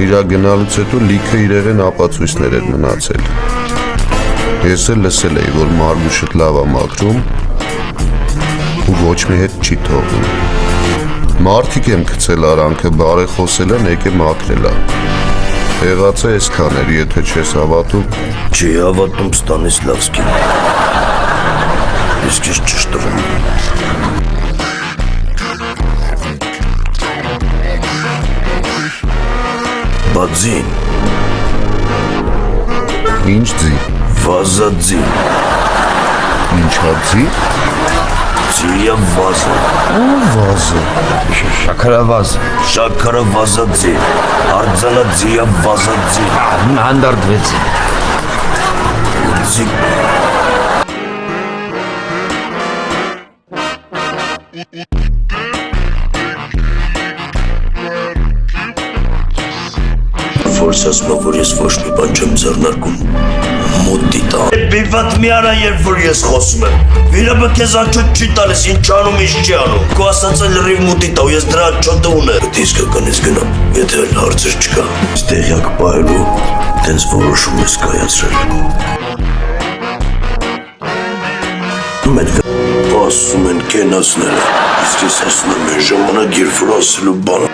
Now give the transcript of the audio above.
Իրա գնալուց հետո լիքը իրեղեն ապացույցներ էր մնացել։ Ես էլ լսել էի, որ Մարգուշդ լավ է մաքրում ու ոչ մի հետ չի թողնում։ Մարդիկ եմ գցել արանքը, բարեխոսել են, եկե մաքրել է։ Եղած է այսքան էր, եթե չես հավատում։ Չի հավատում Ստանիսլավսկին։ Իսկ ես ճշտում։ Բաձին։ Ինչ ձի։ Վազաձի։ Ինչա ձի։ Ձիա վազը։ Վազը։ Շաքարավազ։ Շաքարավազաձի։ Արձանա ձիա վազաձի։ Հանդարտվեցի։ Ձի։ Որս ասում որ ես ոչ մի բան չեմ ձեռնարկում, մոտի տա։ Բիվատ մի արա, երբ որ ես խոսում եմ։ Վիրաբը քեզ աչոտ չի տալիս, ինչ անում, ինչ չի անում։ Քո ասածը լրիվ մոտի տա, ու ես դրա աչոտը ունեմ։ Պետք է իսկականից գնամ, եթե էլ հարցեր չկա։ Տեղյակ պահելու, տենց որոշում ես կայացրել։ Մենք ասում են կենացները, իսկ ես ասում եմ այն ժամանակ, երբ որ ասելու բան